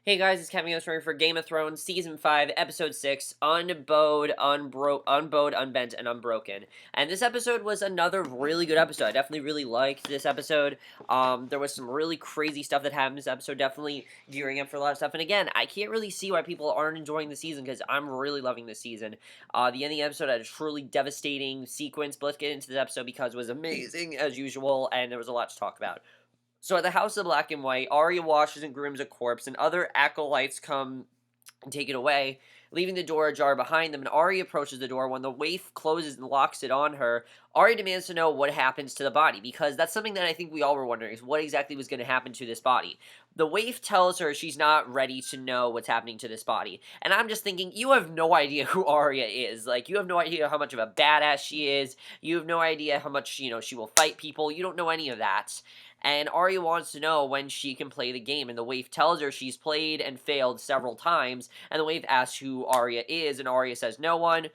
Hey guys, it's Kevin Story for Game of Thrones Season 5, Episode 6, Unbowed, Unbent, and Unbroken. And this episode was another really good episode. I definitely really liked this episode. There was some really crazy stuff that happened in this episode, definitely gearing up for a lot of stuff. And again, I can't really see why people aren't enjoying the season, because I'm really loving this season. The ending episode had a truly devastating sequence, but let's get into this episode because it was amazing as usual, and there was a lot to talk about. So at the House of Black and White, Arya washes and grooms a corpse, and other acolytes come and take it away, leaving the door ajar behind them, and Arya approaches the door. When the waif closes and locks it on her, Arya demands to know what happens to the body, because that's something that I think we all were wondering, is what exactly was going to happen to this body. The waif tells her she's not ready to know what's happening to this body, and I'm just thinking, you have no idea who Arya is. Like, you have no idea how much of a badass she is. You have no idea how much, she will fight people. You don't know any of that. And Arya wants to know when she can play the game, and the waif tells her she's played and failed several times, and the waif asks who Arya is, and Arya says no one,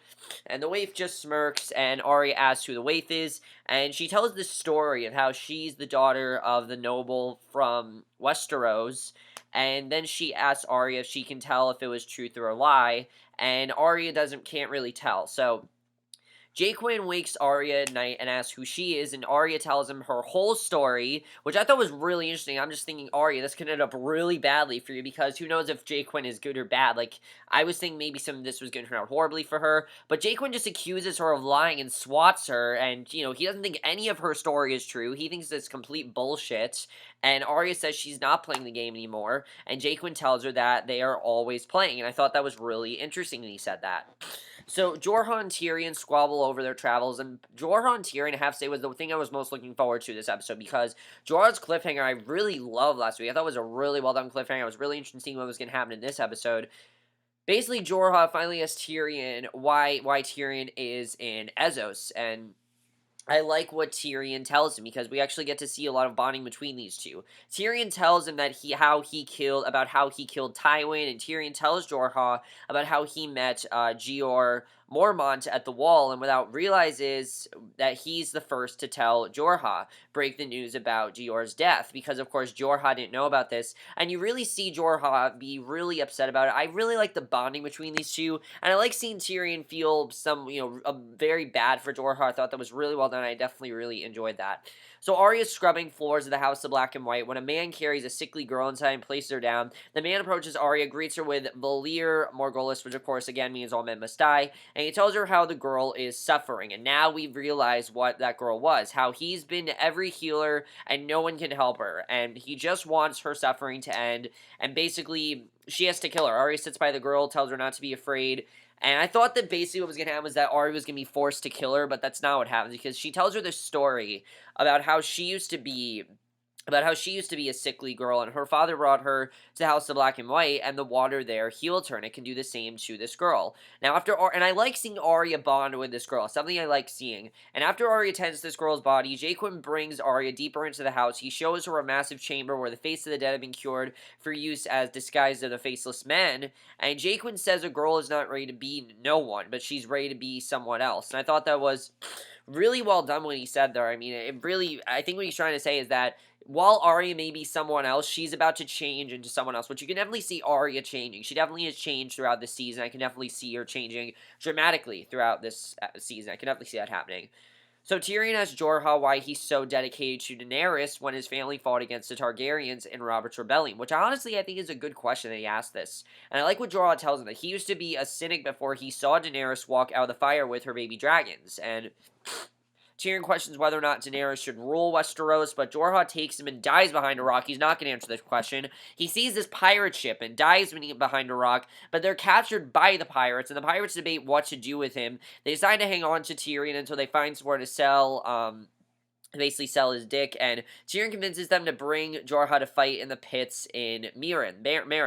and the waif just smirks, and Arya asks who the waif is, and she tells this story of how she's the daughter of the noble from Westeros, and then she asks Arya if she can tell if it was truth or a lie, and Arya can't really tell. So Jaquin wakes Arya at night and asks who she is, and Arya tells him her whole story, which I thought was really interesting. I'm just thinking, Arya, this could end up really badly for you, because who knows if Jaquin is good or bad. Like, I was thinking maybe some of this was going to turn out horribly for her, but Jaquin just accuses her of lying and swats her, and, he doesn't think any of her story is true. He thinks it's complete bullshit, and Arya says she's not playing the game anymore, and Jaquin tells her that they are always playing, and I thought that was really interesting that he said that. So Jorah and Tyrion squabble over their travels, and Jorah and Tyrion, I have to say, was the thing I was most looking forward to this episode, because Jorah's cliffhanger I really loved last week. I thought it was a really well done cliffhanger. I was really interested in seeing what was going to happen in this episode. Basically, Jorah finally asks Tyrion why Tyrion is in Essos, and I like what Tyrion tells him, because we actually get to see a lot of bonding between these two. Tyrion tells him that how he killed Tywin, and Tyrion tells Jorah about how he met Jeor Mormont at the wall, and without realizes that he's the first to tell Jorah, break the news about Jeor's death, because of course Jorah didn't know about this, and you really see Jorah be really upset about it. I really like the bonding between these two, and I like seeing Tyrion feel very bad for Jorah. I thought that was really well done. I definitely really enjoyed that. So Arya's scrubbing floors of the House of Black and White when a man carries a sickly girl inside and places her down. The man approaches Arya, greets her with Valir Morghulis, which of course again means all men must die, and he tells her how the girl is suffering. And now we realize what that girl was, how he's been to every healer and no one can help her, and he just wants her suffering to end, and basically she has to kill her. Arya sits by the girl, tells her not to be afraid, and I thought that basically what was going to happen was that Arya was going to be forced to kill her, but that's not what happens, because she tells her this story about how she used to be a sickly girl, and her father brought her to the House of Black and White, and the water there healed her, and it can do the same to this girl. Now, and I like seeing Arya bond with this girl, something I like seeing. And after Arya tends to this girl's body, Jaquin brings Arya deeper into the house. He shows her a massive chamber where the face of the dead have been cured for use as disguise of the faceless men, and Jaquin says a girl is not ready to be no one, but she's ready to be someone else. And I thought that was really well done what he said there. I mean, I think what he's trying to say is that while Arya may be someone else, she's about to change into someone else, which you can definitely see Arya changing. She definitely has changed throughout this season. I can definitely see her changing dramatically throughout this season. I can definitely see that happening. So Tyrion asks Jorah why he's so dedicated to Daenerys when his family fought against the Targaryens in Robert's Rebellion, which honestly I think is a good question that he asked this. And I like what Jorah tells him, that he used to be a cynic before he saw Daenerys walk out of the fire with her baby dragons, and Tyrion questions whether or not Daenerys should rule Westeros, but Jorah takes him and dies behind a rock. He's not going to answer this question. He sees this pirate ship and dies behind a rock, but they're captured by the pirates, and the pirates debate what to do with him. They decide to hang on to Tyrion until they find somewhere to sell, basically sell his dick, and Tyrion convinces them to bring Jorah to fight in the pits in Meereen.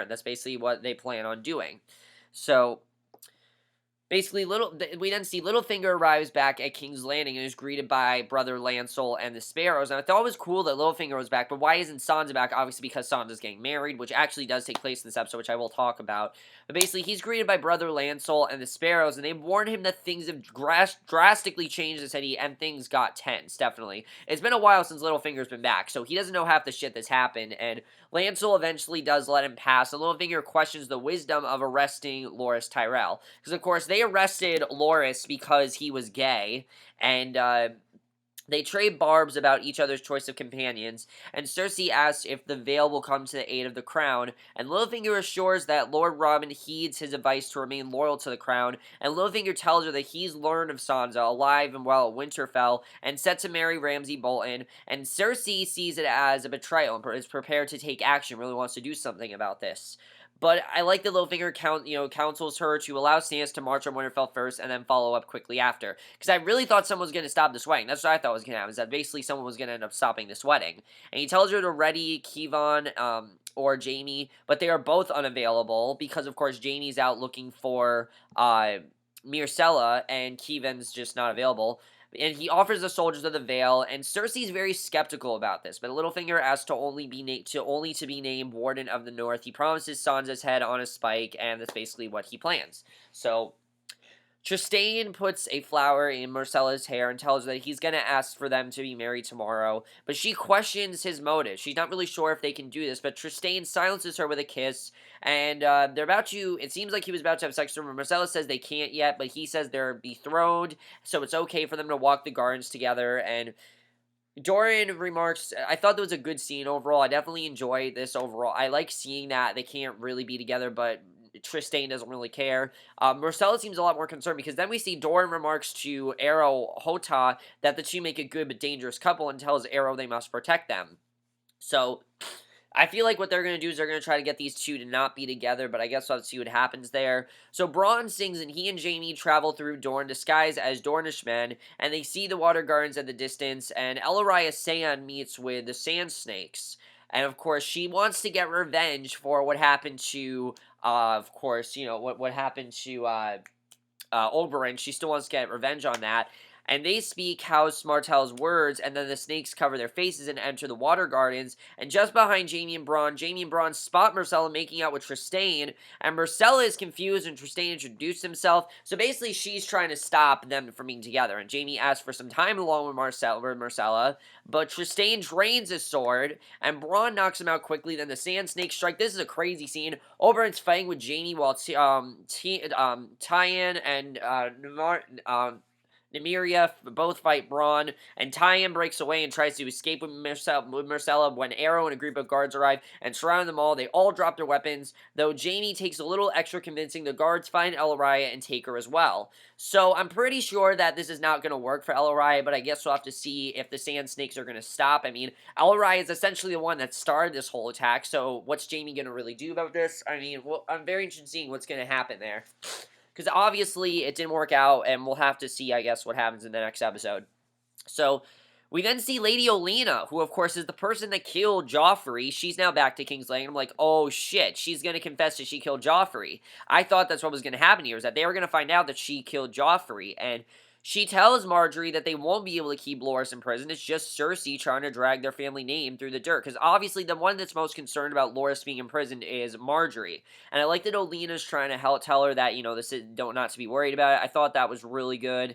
That's basically what they plan on doing. So basically, we then see Littlefinger arrives back at King's Landing and is greeted by Brother Lancel and the Sparrows. And I thought it was cool that Littlefinger was back, but why isn't Sansa back? Obviously, because Sansa's getting married, which actually does take place in this episode, which I will talk about. But basically, he's greeted by Brother Lancel and the Sparrows, and they warn him that things have drastically changed in the city, and things got tense, definitely. It's been a while since Littlefinger's been back, so he doesn't know half the shit that's happened, and Lancel eventually does let him pass, and Littlefinger questions the wisdom of arresting Loras Tyrell. Because, of course, they arrested Loras because he was gay, and, they trade barbs about each other's choice of companions, and Cersei asks if the Vale will come to the aid of the crown, and Littlefinger assures that Lord Robin heeds his advice to remain loyal to the crown, and Littlefinger tells her that he's learned of Sansa, alive and well at Winterfell, and set to marry Ramsey Bolton, and Cersei sees it as a betrayal and is prepared to take action, really wants to do something about this. But I like that Littlefinger counsels her to allow Sansa to march on Winterfell first and then follow up quickly after. Because I really thought someone was going to stop this wedding. That's what I thought was going to happen, is that basically someone was going to end up stopping this wedding. And he tells her to ready Kevon or Jaime, but they are both unavailable because, of course, Jaime's out looking for Myrcella, and Kevon's just not available. And he offers the soldiers of the Vale, and Cersei's very skeptical about this, but Littlefinger asks to only be named Warden of the North. He promises Sansa's head on a spike, and that's basically what he plans. So Trystane puts a flower in Myrcella's hair and tells her that he's going to ask for them to be married tomorrow, but she questions his motive. She's not really sure if they can do this, but Trystane silences her with a kiss, and it seems like he was about to have sex with her. Myrcella says they can't yet, but he says they're betrothed, so it's okay for them to walk the gardens together, and Doran remarks, I thought that was a good scene overall. I definitely enjoy this overall. I like seeing that they can't really be together, but Trystane doesn't really care. Myrcella seems a lot more concerned, because then we see Doran remarks to Arrow Hota that the two make a good but dangerous couple, and tells Arrow they must protect them. So I feel like what they're going to do is they're going to try to get these two to not be together, but I guess we'll have to see what happens there. So Bronn sings, and he and Jaime travel through Dorne disguised as Dornishmen, and they see the water gardens at the distance, and Ellaria Sand meets with the Sand Snakes. And, of course, she wants to get revenge for what happened to, what happened to Oberyn. She still wants to get revenge on that. And they speak House Martell's words, and then the snakes cover their faces and enter the water gardens. And just behind Jaime and Bronn spot Myrcella making out with Trystane, and Myrcella is confused, and Trystane introduced himself. So basically, she's trying to stop them from being together. And Jaime asks for some time alone with Myrcella, but Trystane drains his sword, and Bronn knocks him out quickly. Then the Sand Snakes strike. This is a crazy scene. Oberyn's fighting with Jaime while Tyon and Nymeria both fight Bronn, and Tyon breaks away and tries to escape with Myrcella when Arrow and a group of guards arrive and surround them all. They all drop their weapons, though Jaime takes a little extra convincing. The guards find Ellaria and take her as well. So I'm pretty sure that this is not going to work for Ellaria, but I guess we'll have to see if the Sand Snakes are going to stop. I mean, Ellaria is essentially the one that started this whole attack, so what's Jaime going to really do about this? I mean, I'm very interested in seeing what's going to happen there. Because obviously it didn't work out, and we'll have to see, I guess, what happens in the next episode. So we then see Lady Olenna, who, of course, is the person that killed Joffrey. She's now back to King's Landing. I'm like, oh, shit, she's going to confess that she killed Joffrey. I thought that's what was going to happen here, is that they were going to find out that she killed Joffrey, and she tells Margaery that they won't be able to keep Loras in prison. It's just Cersei trying to drag their family name through the dirt. Because obviously the one that's most concerned about Loras being imprisoned is Margaery. And I like that Olenna's trying to tell her that, this is not to be worried about it. I thought that was really good.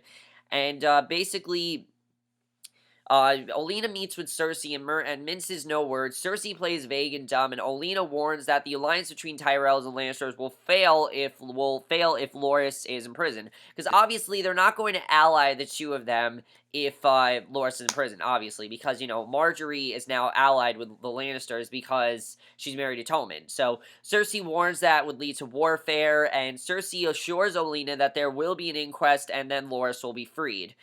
And basically, Olenna meets with Cersei and minces no words. Cersei plays vague and dumb, and Olenna warns that the alliance between Tyrells and Lannisters will fail if Loras is in prison. Because obviously they're not going to ally the two of them if Loras is in prison, obviously, because, Margaery is now allied with the Lannisters because she's married to Tommen. So Cersei warns that would lead to warfare, and Cersei assures Olenna that there will be an inquest, and then Loras will be freed.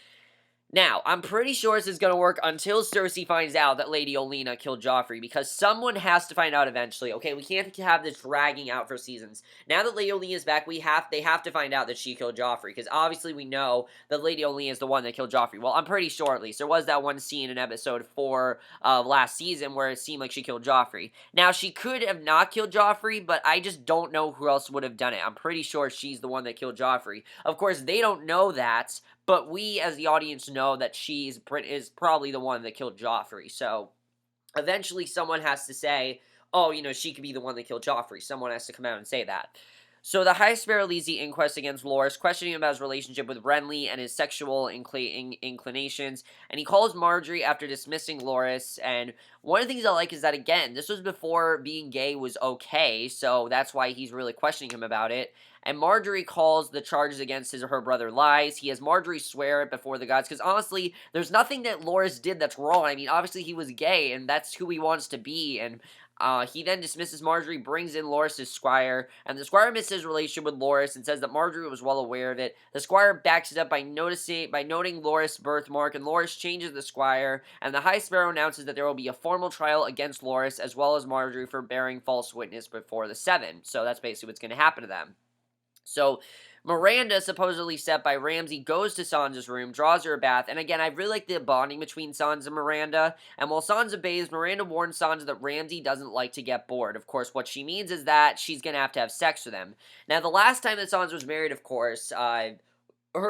Now, I'm pretty sure this is going to work until Cersei finds out that Lady Olenna killed Joffrey, because someone has to find out eventually, okay? We can't have this dragging out for seasons. Now that Lady Olenna is back, they have to find out that she killed Joffrey, because obviously we know that Lady Olenna is the one that killed Joffrey. Well, I'm pretty sure, at least. There was that one scene in episode 4 of last season where it seemed like she killed Joffrey. Now, she could have not killed Joffrey, but I just don't know who else would have done it. I'm pretty sure she's the one that killed Joffrey. Of course, they don't know that, but we, as the audience, know that she is probably the one that killed Joffrey. So, eventually someone has to say, oh, she could be the one that killed Joffrey. Someone has to come out and say that. So the High Sparrow leads the inquest against Loras, questioning him about his relationship with Renly and his sexual inclinations, and he calls Marjorie after dismissing Loras. And one of the things I like is that, again, this was before being gay was okay, so that's why he's really questioning him about it. And Marjorie calls the charges against his or her brother lies. He has Marjorie swear it before the gods, because honestly, there's nothing that Loras did that's wrong. I mean, obviously he was gay, and that's who he wants to be, and he then dismisses Marjorie, brings in Loras' squire, and the squire admits his relationship with Loras and says that Marjorie was well aware of it. The squire backs it up by noting Loras' birthmark, and Loras changes the squire, and the High Sparrow announces that there will be a formal trial against Loras as well as Marjorie for bearing false witness before the Seven. So that's basically what's going to happen to them. So Miranda, supposedly set by Ramsey, goes to Sansa's room, draws her a bath, and again, I really like the bonding between Sansa and Miranda, and while Sansa bathes, Miranda warns Sansa that Ramsey doesn't like to get bored. Of course, what she means is that she's gonna have to have sex with him. Now, the last time that Sansa was married, of course, her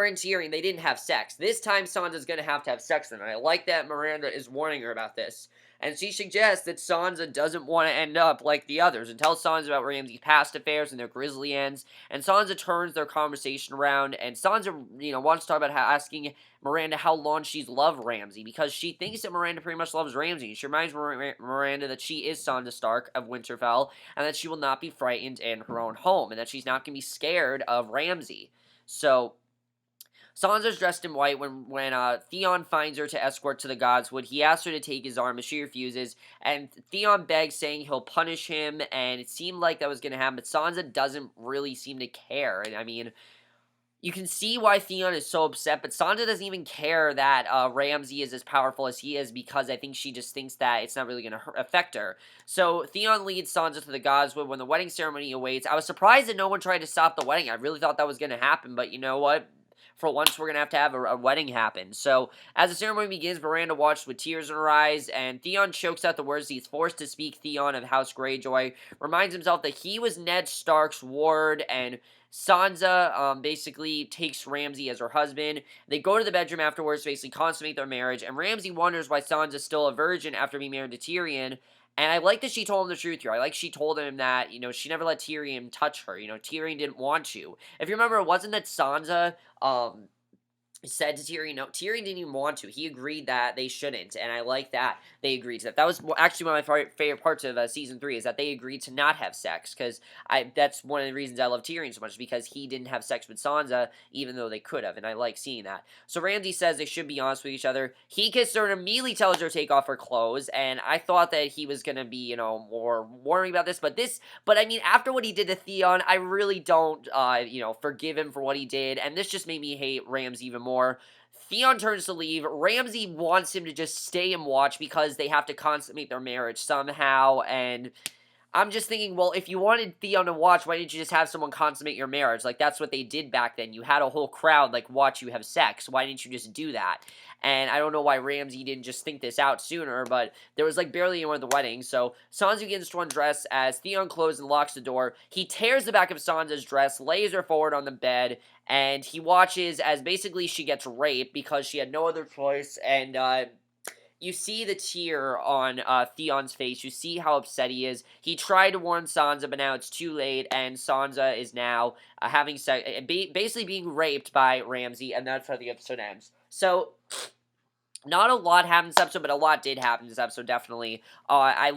and Tyrion, they didn't have sex. This time, Sansa's gonna have to have sex with him, and I like that Miranda is warning her about this. And she suggests that Sansa doesn't want to end up like the others, and tells Sansa about Ramsey's past affairs and their grisly ends. And Sansa turns their conversation around, and Sansa, wants to talk about asking Miranda how long she's loved Ramsey, because she thinks that Miranda pretty much loves Ramsey. She reminds Miranda that she is Sansa Stark of Winterfell, and that she will not be frightened in her own home, and that she's not going to be scared of Ramsey. So Sansa's dressed in white when Theon finds her to escort to the Godswood. He asks her to take his arm, but she refuses, and Theon begs, saying he'll punish him, and it seemed like that was going to happen, but Sansa doesn't really seem to care. And I mean, you can see why Theon is so upset, but Sansa doesn't even care that Ramsey is as powerful as he is, because I think she just thinks that it's not really going to affect her. So Theon leads Sansa to the Godswood when the wedding ceremony awaits. I was surprised that no one tried to stop the wedding. I really thought that was going to happen, but you know what? For once, we're going to have a wedding happen. So, as the ceremony begins, Miranda watches with tears in her eyes, and Theon chokes out the words he's forced to speak. Theon of House Greyjoy reminds himself that he was Ned Stark's ward, and Sansa basically takes Ramsey as her husband. They go to the bedroom afterwards to basically consummate their marriage, and Ramsey wonders why Sansa's still a virgin after being married to Tyrion. And I like that she told him the truth here. I like she told him that, she never let Tyrion touch her. Tyrion didn't want to. If you remember, it wasn't that Sansa, said to Tyrion, no, Tyrion didn't even want to. He agreed that they shouldn't, and I like that they agreed to that. That was actually one of my favorite parts of Season 3, is that they agreed to not have sex, because that's one of the reasons I love Tyrion so much, because he didn't have sex with Sansa, even though they could have, and I like seeing that. So Ramsey says they should be honest with each other. He kissed her and immediately tells her to take off her clothes, and I thought that he was going to be, more warning about this, but I mean, after what he did to Theon, I really don't, forgive him for what he did, and this just made me hate Ramsey even more. Theon turns to leave. Ramsey wants him to just stay and watch because they have to consummate their marriage somehow, and I'm just thinking, well, if you wanted Theon to watch, why didn't you just have someone consummate your marriage? Like, that's what they did back then. You had a whole crowd, like, watch you have sex. Why didn't you just do that? And I don't know why Ramsey didn't just think this out sooner, but there was, like, barely anyone at the wedding. So Sansa begins to undress as Theon closes and locks the door. He tears the back of Sansa's dress, lays her forward on the bed, and he watches as basically she gets raped because she had no other choice, and, you see the tear on Theon's face. You see how upset he is. He tried to warn Sansa, but now it's too late, and Sansa is now having sex, basically being raped by Ramsey, and that's how the episode ends. So, not a lot happened this episode, but a lot did happen this episode, definitely. I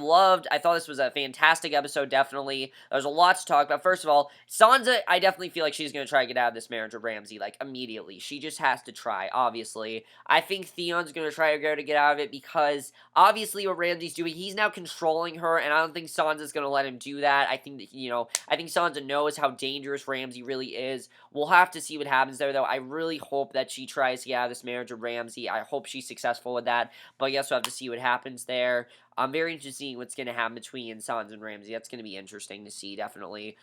thought this was a fantastic episode, definitely. There's a lot to talk about. First of all, Sansa, I definitely feel like she's going to try to get out of this marriage with Ramsey, like, immediately. She just has to try, obviously. I think Theon's going to try to get out of it because, obviously, what Ramsey's doing, he's now controlling her, and I don't think Sansa's going to let him do that. I think that, I think Sansa knows how dangerous Ramsey really is. We'll have to see what happens there, though. I really hope that she tries to get out of this marriage with Ramsey. I hope she's successful with that, but I guess we'll have to see what happens there. I'm very interested in seeing what's going to happen between Sansa and Ramsey. That's going to be interesting to see, definitely.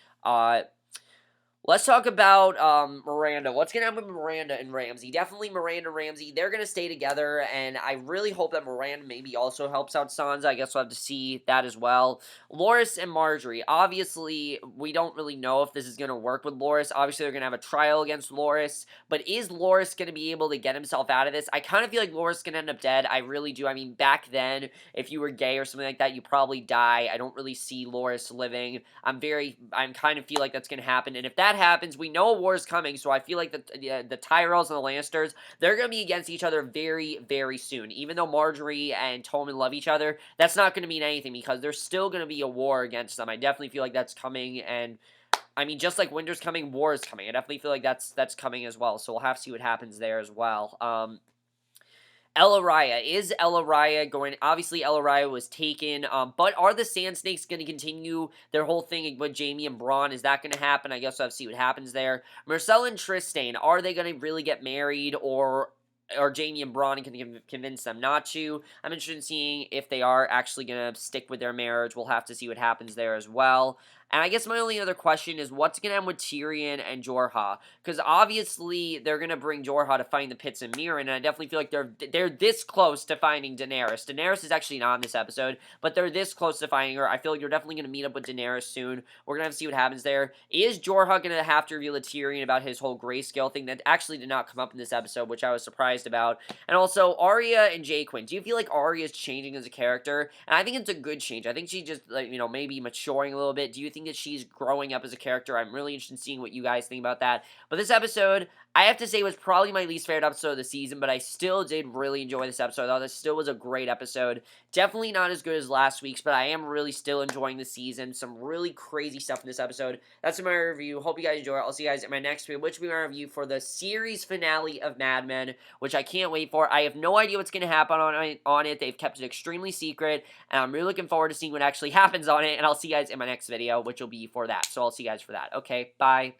Let's talk about Miranda. What's going to happen with Miranda and Ramsey? Definitely Miranda and Ramsey. They're going to stay together, and I really hope that Miranda maybe also helps out Sansa. I guess we'll have to see that as well. Loras and Marjorie. Obviously, we don't really know if this is going to work with Loras. Obviously, they're going to have a trial against Loras, but is Loras going to be able to get himself out of this? I kind of feel like Loras is going to end up dead. I really do. I mean, back then, if you were gay or something like that, you probably die. I don't really see Loras living. I'm kind of feel like that's going to happen, and if that happens, we know a war is coming, so I feel like the Tyrells and the Lannisters, they're going to be against each other very, very soon. Even though Marjorie and Tommen love each other, that's not going to mean anything, because there's still going to be a war against them. I definitely feel like that's coming, and I mean, just like winter's coming, war is coming. I definitely feel like that's coming as well, so we'll have to see what happens there as well. Arya. Is Arya going... Obviously, Arya was taken, but are the Sand Snakes going to continue their whole thing with Jaime and Bronn? Is that going to happen? I guess we'll have to see what happens there. Myrcella and Trystane, are they going to really get married, or Jaime and Bronn can convince them not to? I'm interested in seeing if they are actually going to stick with their marriage. We'll have to see what happens there as well. And I guess my only other question is, what's going to happen with Tyrion and Jorah? Because obviously, they're going to bring Jorah to find the Pits of Mirren, and I definitely feel like they're this close to finding Daenerys. Daenerys is actually not in this episode, but they're this close to finding her. I feel like they're definitely going to meet up with Daenerys soon. We're going to have to see what happens there. Is Jorah going to have to reveal to Tyrion about his whole grayscale thing? That actually did not come up in this episode, which I was surprised about. And also, Arya and Jaquin. Do you feel like Arya is changing as a character? And I think it's a good change. I think she just, like, maybe maturing a little bit. Do you think that she's growing up as a character? I'm really interested in seeing what you guys think about that. But this episode, I have to say, was probably my least favorite episode of the season, but I still did really enjoy this episode. I thought this still was a great episode. Definitely not as good as last week's, but I am really still enjoying the season. Some really crazy stuff in this episode. That's my review. Hope you guys enjoy it. I'll see you guys in my next video, which will be my review for the series finale of Mad Men, which I can't wait for. I have no idea what's going to happen on it. They've kept it extremely secret, and I'm really looking forward to seeing what actually happens on it, and I'll see you guys in my next video, which will be for that. So I'll see you guys for that. Okay, bye.